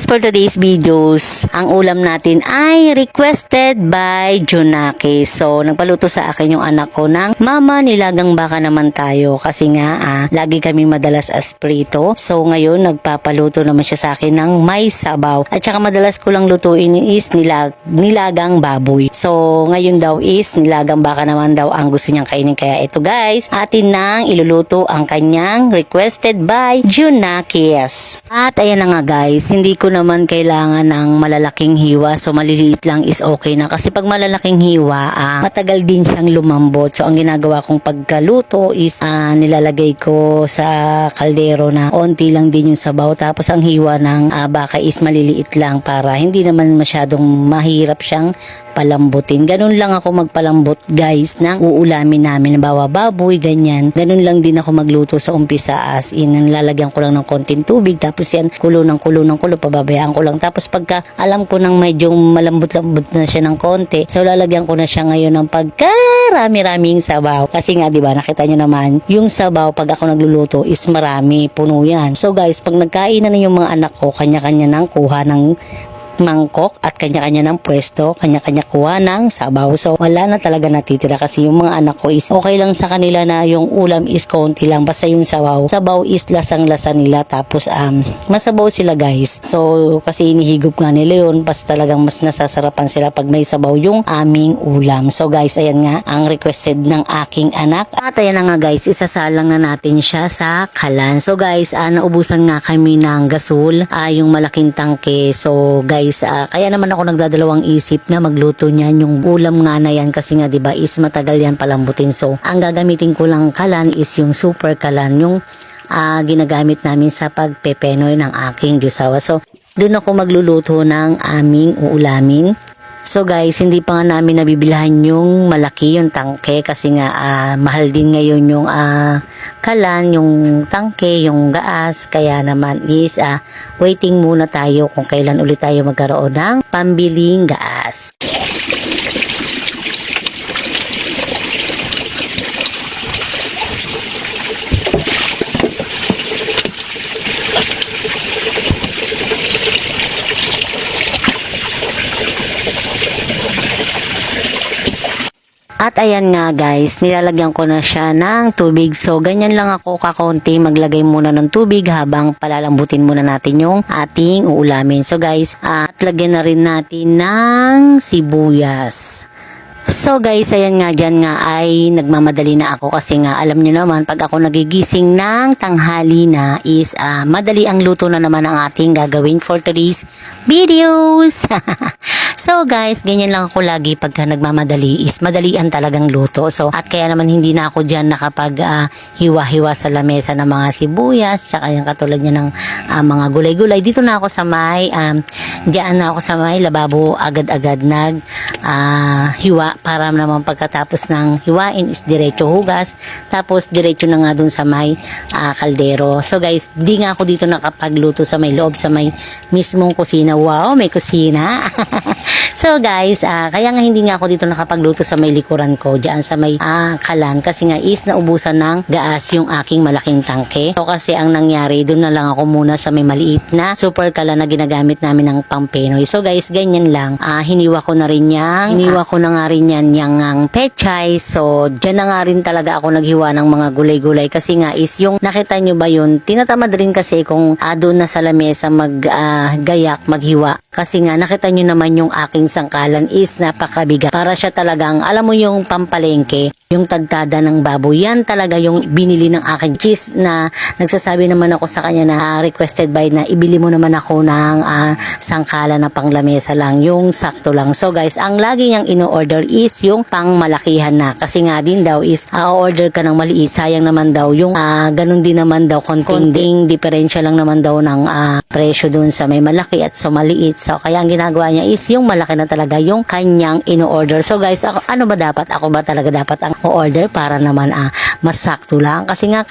guys, for today's videos, ang ulam natin ay requested by Junaki. So, nagpaluto sa akin yung anak ko ng mama, nilagang baka naman tayo. Kasi nga, lagi kaming madalas asprito. So, ngayon, nagpapaluto naman siya sa akin ng may sabaw. At saka madalas ko lang lutuin is nilagang baboy. So, ngayon daw is nilagang baka naman daw ang gusto niyang kainin. Kaya ito guys, atin nang iluluto ang kanyang requested by Junaki. At ayan na nga guys, hindi ko naman kailangan ng malalaking hiwa, so maliliit lang is okay na. Kasi pag malalaking hiwa, matagal din siyang lumambot. So ang ginagawa kong pagkaluto is nilalagay ko sa kaldero na onti lang din yung sabaw. Tapos ang hiwa ng baka is maliliit lang para hindi naman masyadong mahirap siyang palambutin. Ganun lang ako magpalambot guys ng uulamin namin, bawa baboy, ganyan. Ganun lang din ako magluto sa umpisa, as in lalagyan ko lang ng konting tubig, tapos yan kulo, pababayaan ko lang. Tapos pagka alam ko nang medyo malambot-lambot na siya ng konti, so lalagyan ko na siya ngayon ng pagkarami-raming sabaw. Kasi nga 'di ba, nakita niyo naman, yung sabaw pag ako nagluluto is marami, puno yan. So guys, pag nagkain na yung mga anak ko, kanya-kanya nang kuha ng mangkok at kanya-kanya ng pwesto, kanya-kanya kuha ng sabaw. So wala na talaga natitira kasi yung mga anak ko is okay lang sa kanila na yung ulam is konti lang, basta yung sabaw is lasang-lasa nila. Tapos masabaw sila guys. So kasi inihigop nga nila yun, basta talagang mas nasasarapan sila pag may sabaw yung aming ulam. So guys, ayan nga ang requested ng aking anak. At ayan na nga guys, isasalang na natin siya sa kalan. So guys, naubusan nga kami ng gasol, yung malaking tangke. So guys, kaya naman ako nagdadalawang isip na magluto niyan yung ulam nga na yan, kasi nga 'di ba is matagal yan palambutin. So ang gagamitin ko lang kalan is yung super kalan, yung ginagamit namin sa pagpepenoy ng aking jusawa. So doon ako magluluto ng aming uulamin. So guys, hindi pa nga namin nabibilhan yung malaki, yung tangke, kasi nga mahal din ngayon yung kalan, yung tangke, yung gaas. Kaya naman is waiting muna tayo kung kailan ulit tayo magkaroon ng pambiling gaas. At ayan nga guys, nilalagyan ko na siya ng tubig. So ganyan lang ako kakonti maglagay muna ng tubig habang palalambutin muna natin yung ating uulamin. So guys, at lagyan na rin natin ng sibuyas. So guys, ayan nga, dyan nga ay nagmamadali na ako kasi nga alam niyo naman, pag ako nagigising ng tanghali na is madali ang luto na naman ang ating gagawin for today's videos. So guys, ganyan lang ako lagi pagka nagmamadali, is madalian talagang luto. So at kaya naman hindi na ako dyan nakapag hiwa-hiwa sa lamesa ng mga sibuyas, tsaka yung katulad niya ng mga gulay-gulay. Dito na ako sa may dyan na ako sa may lababo, agad-agad hiwa, para naman pagkatapos ng hiwain is diretso hugas, tapos diretso na nga dun sa may kaldero. So guys, di nga ako dito nakapagluto sa may loob, sa may mismong kusina. Wow, may kusina. So guys, kaya nga hindi nga ako dito nakapagluto sa may likuran ko, dyan sa may kalan, kasi nga is naubusan ng gaas yung aking malaking tangke. So kasi ang nangyari, dun na lang ako muna sa may maliit na super kalan na ginagamit namin ng pampenoy. So guys, ganyan lang. Hiniwa ko na rin nga rin yan yung pechay. So dyan na nga rin talaga ako naghiwa ng mga gulay-gulay, kasi nga is yung nakita nyo ba yun, tinatamad rin kasi kung doon na sa lamesa gayak maghiwa, kasi nga nakita nyo naman yung aking sangkalan is napakabigat. Para siya talagang, alam mo yung pampalengke, yung tagtada ng baboy, yan talaga yung binili ng aking cheese, na nagsasabi naman ako sa kanya na requested by na ibili mo naman ako ng sangkalan na panglamesa lang, yung sakto lang. So guys, ang lagi niyang ino-order is yung pang malakihan na, kasi nga din daw is order ka ng maliit, sayang naman daw yung ganun din naman daw, konting diferensya lang naman daw ng presyo dun sa may malaki at sa maliit. So kaya ang ginagawa niya is yung malaki na talaga yung kanyang ino-order. So guys, ano ba dapat? Ako ba talaga dapat ang o-order para naman masakto lang. Kasi nga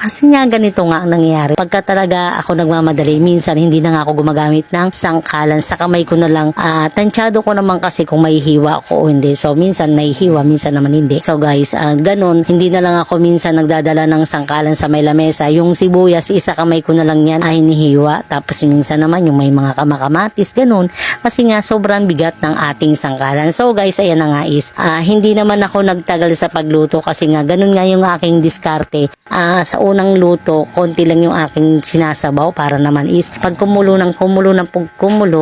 ganito nga ang nangyayari. Pagka talaga ako nagmamadali, minsan hindi na nga ako gumagamit ng sangkalan. Sa kamay ko na lang, tansyado ko naman kasi kung may hiwa ko o hindi. So minsan may hiwa, minsan naman hindi. So guys, ganun, hindi na lang ako minsan nagdadala ng sangkalan sa may lamesa. Yung sibuyas, isa kamay ko na lang yan ay hinihiwa. Tapos minsan naman yung may mga kamakamatis, ganun. Kasi nga sobrang bigat ng ating sangkalan. So guys, ayan na nga is, hindi naman ako nagtagal sa pagluto kasi nga ganun nga yung aking diskarte. Sa unang luto, konti lang yung aking sinasabaw para naman is pag kumulo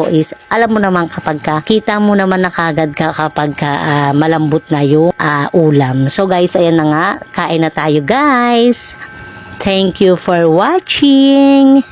is alam mo naman kapag kita mo naman na kagad kapag malambot na yung ulam. So guys, ayan na nga, kain na tayo guys. Thank you for watching.